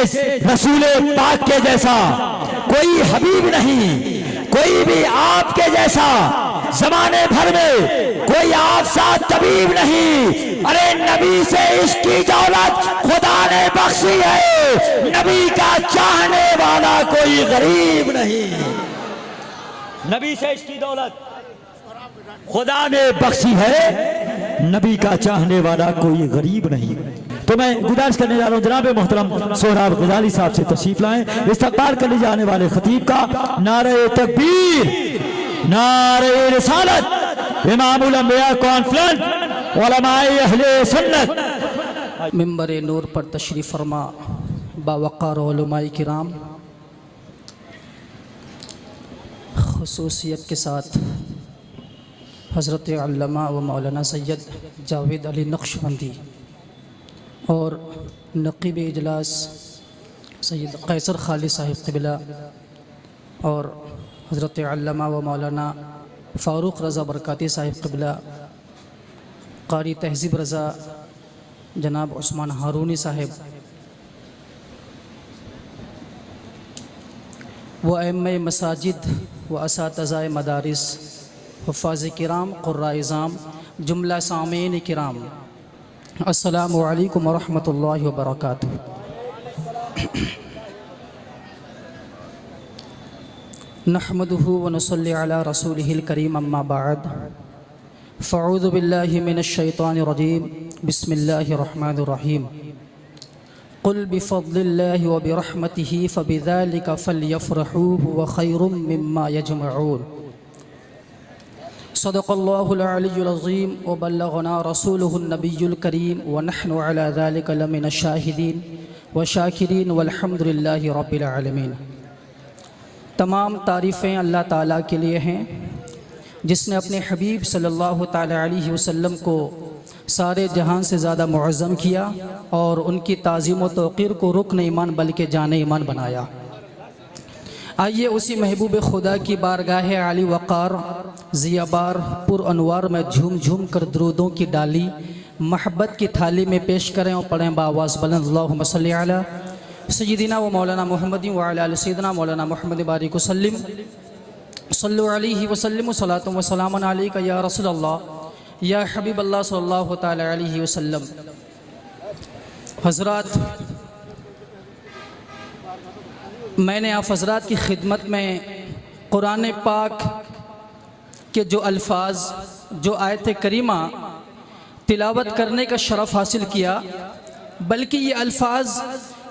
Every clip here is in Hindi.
रसूल पाक के जैसा कोई हबीब नहीं, कोई भी आपके जैसा जमाने भर में कोई आप साथ तबीब नहीं। अरे नबी से इसकी दौलत खुदा ने बख्शी है, नबी का चाहने वाला कोई गरीब नहीं। नबी से इसकी दौलत खुदा ने बख्शी है, नबी का चाहने वाला कोई गरीब नहीं। तो मैं गुजारिश करने जा रहा हूँ जनाब मोहतरम सोहराब गजाली साहब से तशरीफ लाएं। इस्तकबाल करने जाने वाले खतीब का नारे तकबीर, नारे रिसालत, इमामुल अंबिया कॉन्फ्रेंस उलमाए अहले सुन्नत। मिंबर नूर पर तशरीफ़ फरमा बावक़ार उलमाए किराम, ख़ुसूसियत के साथ हज़रत अल्लामा व मौलाना सैयद जावेद अली नक्शबंदी और नक़ीब इजलास सैयद कैसर खाली साहिब क़िबला और हज़रत अल्लामा व मौलाना फ़ारूक रज़ा बरकाती साहिब क़िबला, क़ारी तहज़ीब रज़ा जनाब उस्मान हारूनी साहिब व अइम्मे मसाजिद व असातिज़ाए मदारिस, हुफ़्फ़ाज़ किराम, क़ुर्राए इज़ाम, जुमला सामीन किराम, अस्सलामु अलैकुम व रहमतुल्लाहि व बरकातुहू। नहमदुहु व नुसल्ली अला रसूलिहिल करीम, अम्मा बअद, फ़अऊज़ु बिल्लाहि मिनश शैतानिर रजीम, बिस्मिल्लाहिर रहमानिर रहीम। क़ुल बिफ़ज़्लिल्लाहि व बिरहमतिहि फ़बिज़ालिका फ़ल्यफ़रहू हुव ख़ैरुम मिम्मा यजमऊन। सदक़ल्लाहुल अलियुल अज़ीम व बल्लगना रसूलुहुन नबियुल करीम व नहनु अला ज़ालिका लमिनश शाहिदीन व शाकिरीन वल्हम्दुलिल्लाहि रब्बिल आलमीन। तमाम तारीफ़ें अल्लाह ताला के लिए हैं जिसने अपने हबीब सल्लल्लाहु ताला अलैहि वसल्लम को सारे जहान से ज़्यादा मुअज़्ज़म किया और उनकी ताज़ीम व तौक़ीर को रुकन ईमान बल्कि जान ईमान बनाया। आइए उसी महबूब खुदा की बारगाह आली वक़ार ज़ियाबार पुर अनवार में झूम झूम कर दरूदों की डाली महब्बत की थाली में पेश करें और पढ़ें बावाज़ बुलंद अल्लाहुम्मा सल्ली अला सय्यिदिना व मौलाना मुहम्मद व अला आलि सय्यिदिना मौलाना मुहम्मद बारिक वसल्लिम सल्लु अलैहि वसल्लिम सलातु व सलामुन अलैका या रसूल अल्लाह या हबीब अल्लाह सल्लल्लाहु तआला अलैहि वसल्लम। हज़रात, मैंने आप हज़रात की खिदमत में कुरान पाक के जो अल्फाज, जो आयत करीमा तिलावत करने का शरफ़ हासिल किया, बल्कि ये अल्फाज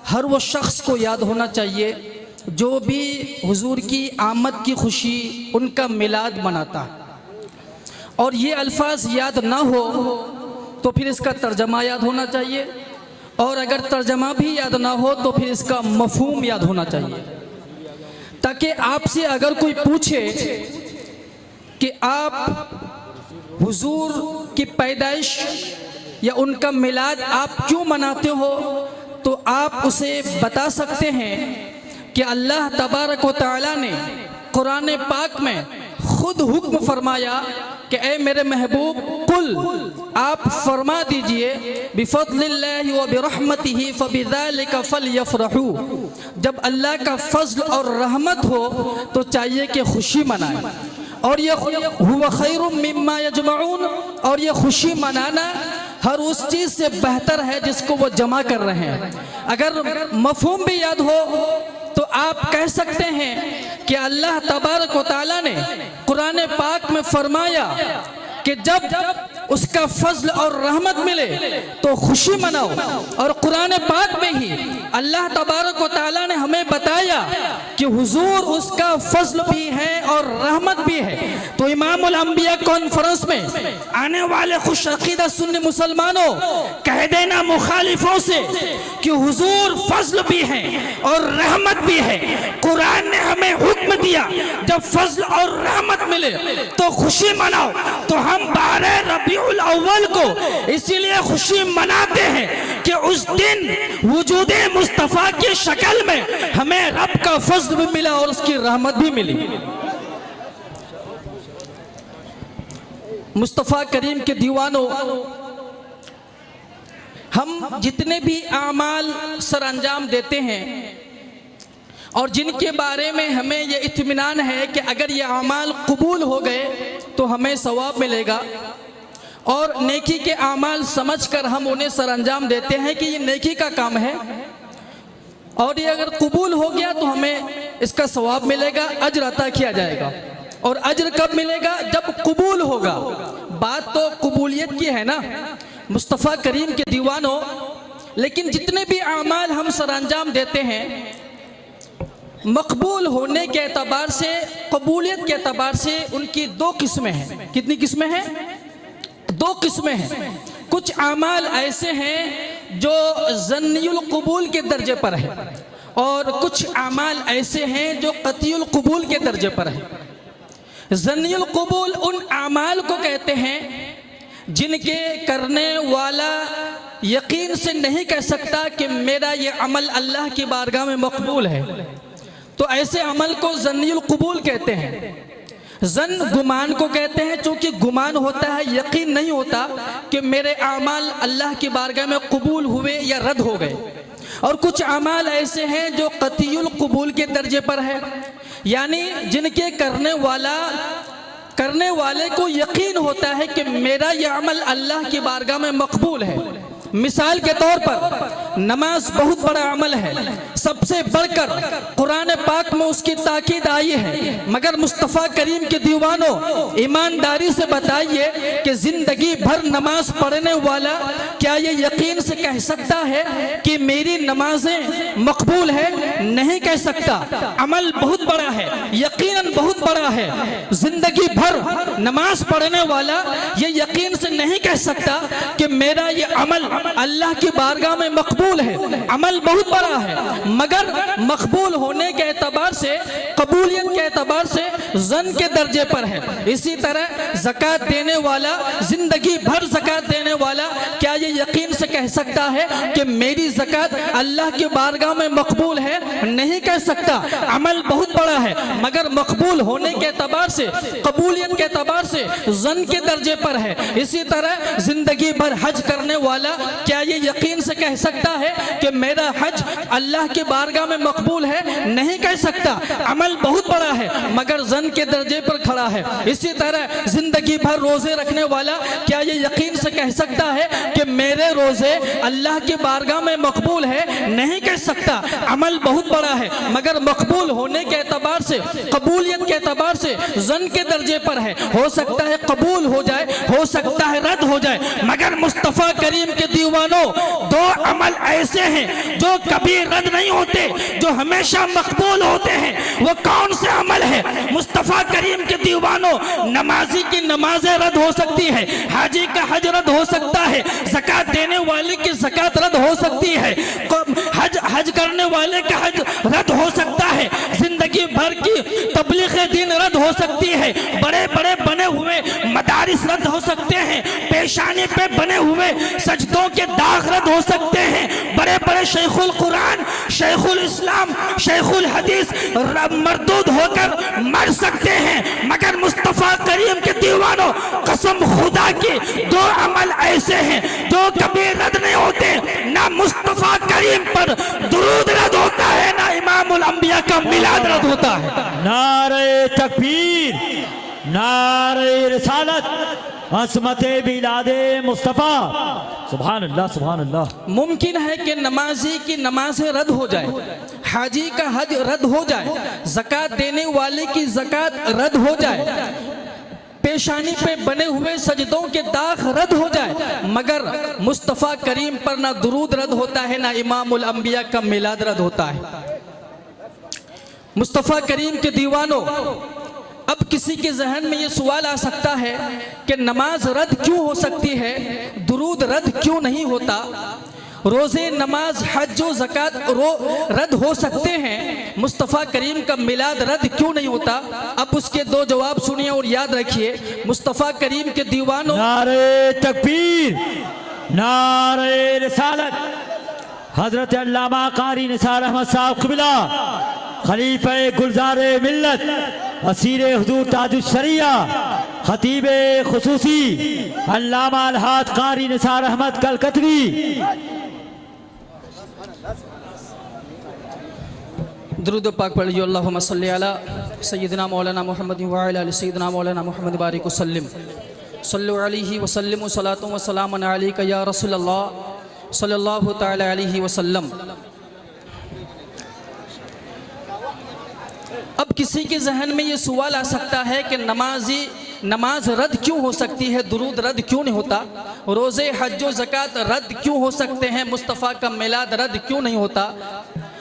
हर वो शख्स को याद होना चाहिए जो भी हुजूर की आमद की खुशी, उनका मिलाद मनाता। और ये अल्फाज याद ना हो तो फिर इसका तर्जमा याद होना चाहिए, और अगर तर्जमा भी याद ना हो तो फिर इसका मफ़हूम याद होना चाहिए, ताकि आपसे अगर कोई पूछे कि आप हुजूर की पैदाइश या उनका मिलाद आप क्यों मनाते हो, तो आप उसे बता सकते हैं कि अल्लाह तबारक व तआला ने कुरान पाक में खुद हुक्म फरमाया कि ए मेरे महबूब, कुल आप फरमा दीजिए बिफ़ज़्लिल्लाहि व बिरहमतिहि फ़बिज़ालिका फ़ल्यफ़रहू। जब अल्लाह का फ़ज़्ल और रहमत हो तो चाहिए कि खुशी मनाएं, और ये हुवा ख़ैरुम मिम्मा यजमऊन, और ये खुशी मनाना हर उस चीज़ से बेहतर है जिसको वो जमा कर रहे हैं। अगर मफ़हूम भी याद हो तो आप कह सकते हैं कि अल्लाह तबारक व तआला ने कुरान पाक में फरमाया कि जब उसका फजल और रहमत मिले तो खुशी मनाओ, और कुरान पाक में ही अल्लाह तबारक व तआला ने हमें बताया कि हुजूर उसका फजल भी है और रहमत भी है। तो इमामुल अंबिया कॉन्फ्रेंस में आने वाले खुश अकीदा सुन्नी मुसलमानों, कह देना मुखालिफों से कि हुजूर फजल भी है और रहमत भी है। कुरान ने हमें हुक्म दिया जब फजल और रहमत मिले तो खुशी मनाओ। तो हम 12 रबीउल अव्वल को इसीलिए खुशी मनाते हैं कि उस दिन वजूदे मुस्तफ़ा की शक्ल में हमें रब का फजल भी मिला और उसकी रहमत भी मिली। मुस्तफ़ा करीम के दीवानों, हम जितने भी आमाल सर अंजाम देते हैं और जिनके बारे में हमें ये इत्मीनान है कि अगर ये आमाल कबूल हो गए तो हमें सवाब मिलेगा, और नेकी के आमाल समझकर हम उन्हें सर अंजाम देते हैं कि ये नेकी का काम है और ये अगर कबूल हो गया तो हमें इसका सवाब मिलेगा, अजर अता किया जाएगा। और अजर कब मिलेगा? जब कबूल होगा। बात तो कबूलियत की है ना मुस्तफ़ा करीम के दीवानों। लेकिन जितने भी आमाल हम सर अंजाम देते हैं मकबूल होने के एतबार से, कबूलियत के एतबार से उनकी दो किस्में हैं। कितनी किस्में हैं? दो किस्में हैं। कुछ आमाल ऐसे हैं जो ज़न्नियुल कबूल के दर्जे पर है और कुछ आमाल ऐसे हैं जो कतियुल कबूल के दर्जे पर है। ज़न्नियुल कबूल उन आमाल को कहते हैं जिनके करने वाला यकीन से नहीं कह सकता कि मेरा ये अमल अल्लाह की बारगाह में मकबूल है, तो ऐसे अमल को ज़न्नियुल कबूल कहते हैं। ज़न गुमान को कहते हैं, चूँकि गुमान होता है, यकीन नहीं होता कि मेरे आमाल अल्लाह की बारगाह में कबूल हुए या रद्द हो गए। और कुछ आमाल ऐसे हैं जो कतियुल कबूल के दर्जे पर है, यानी जिनके करने वाले को यकीन होता है कि मेरा यह अमल अल्लाह की बारगाह में मकबूल है। मिसाल के तौर पर नमाज बहुत बड़ा अमल है, सबसे बढ़कर कुरान पाक में उसकी ताकीद आई है, मगर मुस्तफ़ा करीम के दीवानों ईमानदारी से बताइए कि जिंदगी भर नमाज पढ़ने वाला क्या ये यकीन से कह सकता है कि मेरी नमाजें मकबूल है? नहीं कह सकता। अमल बहुत बड़ा है, यकीनन बहुत बड़ा है। जिंदगी भर नमाज पढ़ने वाला ये यकीन से नहीं कह सकता कि मेरा ये अमल अल्लाह की बारगाह में मकबूल है। अमल बहुत बड़ा है, मगर मकबूल होने के एतबार से, कबूलियत के एतबार से जन के दर्जे पर है। इसी तरह ज़कात देने वाला, जिंदगी भर ज़कात देने वाला क्या ये यकीन से कह सकता है कि मेरी ज़कात अल्लाह की बारगाह में मकबूल है? नहीं कह सकता। अमल बहुत बड़ा है, मगर मकबूल होने के एतबार से, कबूलियत के एतबार से जन के दर्जे पर है। इसी तरह जिंदगी भर हज करने वाला क्या ये यकीन से कह सकता है कि मेरा हज अल्लाह की बारगाह में मकबूल है? नहीं कह सकता। अमल बहुत बड़ा है, मगर जन के दर्जे पर खड़ा है। इसी तरह जिंदगी भर रोजे रखने वाला क्या ये यकीन से कह सकता है कि मेरे रोजे अल्लाह की बारगाह में मकबूल है? नहीं कह सकता। अमल बहुत बड़ा है, मगर मकबूल होने के एतबार से, कबूलियत के एतबार से जन के दर्जे पर है। हो सकता है कबूल हो जाए, हो सकता है रद्द हो जाए, मगर मुस्तफ़ा करीम के दीवानों दो अमल ऐसे हैं जो कभी रद्द नहीं होते, जो हमेशा मकबूल होते हैं। वो कौन से अमल है? मुस्तफ़ा करीम के दीवानों, नमाजी की नमाजें रद्द हो सकती है, हाजी का हज रद्द हो सकता है, ज़कात देने वाले की ज़कात रद्द हो सकती है, हज करने वाले का हज रद्द हो सकता है, जिंदगी भर की तबलीग दिन रद्द हो सकती है, बड़े बड़े बने हुए मदारिस रद्द हो सकते हैं, पेशानी पे बने हुए सजदों के दाग रद्द हो सकते हैं, बड़े बड़े शेखुल कुरान, शेखुल इस्लाम, शेखुल हदीस मरदूद होकर मर सकते हैं। मगर मुस्तफ़ा करीम के दीवानों, कसम खुदा की, दो अमल ऐसे हैं जो कभी रद्द नहीं होते। ना मुस्तफ़ा करीम पर दुरूद रद्द होता है, ना इमामुल अंबिया का मिलाद रद्द होता है। नारे तकबीर, नारे रिसालत, असमते बिलादे मुस्तफ़ा। सुभान अल्लाह, सुभान अल्लाह। मुमकिन है कि नमाजी की नमाज़ें रद्द हो जाए, हाजी का हज रद्द हो जाए, ज़कात देने वाले की ज़कात रद्द हो जाए, पेशानी पे बने हुए सजदों के दाग रद्द हो जाए, मगर मुस्तफ़ा करीम पर ना दुरूद रद्द होता है, ना इमामुल अंबिया का मिलाद रद्द होता है। मुस्तफ़ा करीम के दीवानों, अब किसी के जहन में ये सवाल आ सकता है कि नमाज रद्द क्यों हो सकती है, दुरूद रद्द क्यों नहीं होता, रोज़े, नमाज, हज व ज़कात रद्द हो सकते हैं, मुस्तफ़ा करीम का मिलाद रद्द क्यों नहीं होता? अब उसके दो जवाब सुनिए और याद रखिए। मुस्तफ़ा करीम के दीवानों, नारे तकबीर, नारे रिसालत। हजरत अल्लामा कारी निसार अहमद साहब क़िबला, खलीफा गुलजार मिल्लत, असीर हुजूर ताजुश शरिया, खतीब खुसूसी अल्लामा अलहाज कारी निसार अहमद कलकतवी। दुरूद पाक पढ़िए। अल्लाहुम्मा सल्ली अला सय्यिदना मौलाना मुहम्मद व अला आलि सय्यिदना मौलाना मुहम्मद बारिक वसल्लम सल्लु अलैहि वसल्लम सलातु व सलामुन अलैका या रसूलल्लाह सल्लल्लाहु तआला अलैहि वसल्लम। अब किसी के जहन में ये सवाल आ सकता है कि नमाज रद्द क्यों हो सकती है, दुरूद रद्द क्यों नहीं होता, रोज़े हज व ज़कात रद्द क्यों हो सकते हैं, मुस्तफ़ा का मिलाद रद्द क्यों नहीं होता।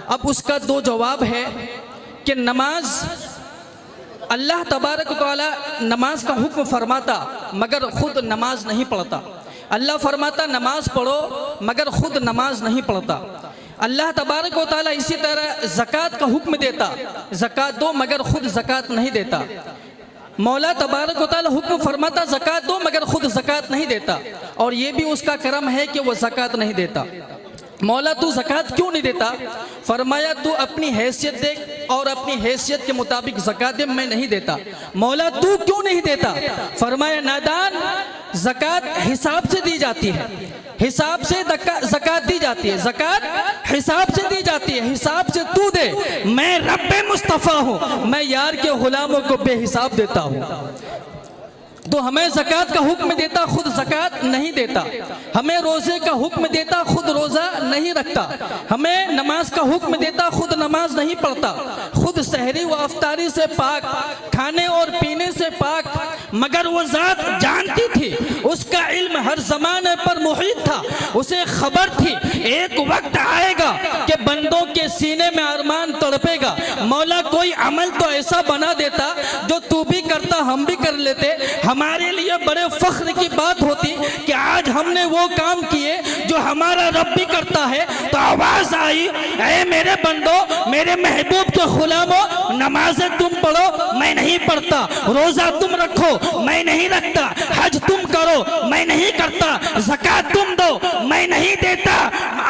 अब उसका दो जवाब है कि नमाज अल्लाह तबारक व तआला नमाज का हुक्म फरमाता मगर खुद नमाज नहीं पढ़ता। अल्लाह फरमाता नमाज पढ़ो मगर खुद नमाज नहीं पढ़ता। अल्लाह तबारक व तआला इसी तरह ज़कात का हुक्म देता, ज़कात दो मगर खुद ज़कात नहीं देता। मौला तबारक व तआला हुक्म फरमाता ज़कात दो मगर खुद ज़कात नहीं देता, और ये भी उसका करम है कि वो ज़कात नहीं देता। मौला तू ज़कात क्यों नहीं देता? फरमाया तू अपनी हैसियत देख और अपनी हैसियत के मुताबिक ज़कात दे, मैं नहीं देता। मौला तू क्यों नहीं देता? फरमाया नादान, ज़कात हिसाब से दी जाती है, हिसाब से ज़कात दी जाती है, ज़कात हिसाब से दी जाती है, हिसाब से तू दे। मैं रब्बे मुस्तफ़ा हूँ, मैं यार के गुलामों को बेहिसाब देता हूँ। तो हमें ज़कात का हुक्म देता, खुद ज़कात नहीं देता। हमें रोज़े का हुक्म देता, खुद रोज़ा नहीं रखता। हमें नमाज का हुक्म देता, खुद नमाज नहीं पढ़ता। खुद सहरी व अफ्तारी से पाक, खाने और पीने से पाक, मगर वो ज़ात जानती थी, उसका इल्म हर ज़माने पर मुहीत था, उसे खबर थी एक वक्त आएगा कि बंदों के सीने में अरमान तड़पेगा। मौला कोई अमल तो ऐसा बना देता जो तू भी करता, हम भी कर लेते। हमारे लिए बड़े फख्र की बात होती कि आज हमने वो काम किए जो हमारा रब भी करता है। तो आवाज आई, ऐ मेरे बंदो, मेरे महबूब के गुलामों, नमाज़ें तुम पढ़ो, मैं नहीं पढ़ता। रोजा तुम रखो, मैं नहीं रखता। हज तुम करो, मैं नहीं करता। ज़कात तुम दो, मैं नहीं देता।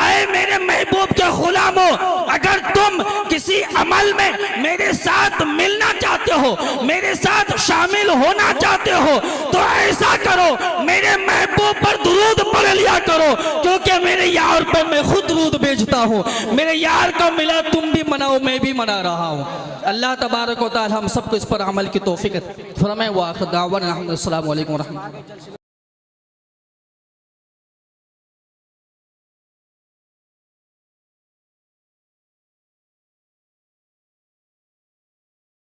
ऐ मेरे महबूब के गुलामों, अगर तुम किसी अमल में मेरे साथ मिलना चाहते हो, मेरे साथ शामिल होना चाहते हो, तो ऐसा करो, मेरे महबूब पर दुरूद पढ़ लिया करो, क्योंकि मेरे यार पर मैं खुद दुरूद भेजता हूँ। मेरे यार का मिला तुम भी मनाओ, मैं भी मना रहा हूँ। अल्लाह तबारक व तआला हम सबको इस पर अमल की तौफीक फरमाए। व आखिर दावाना अस्सलामु अलैकुम व रहमतुल्लाह।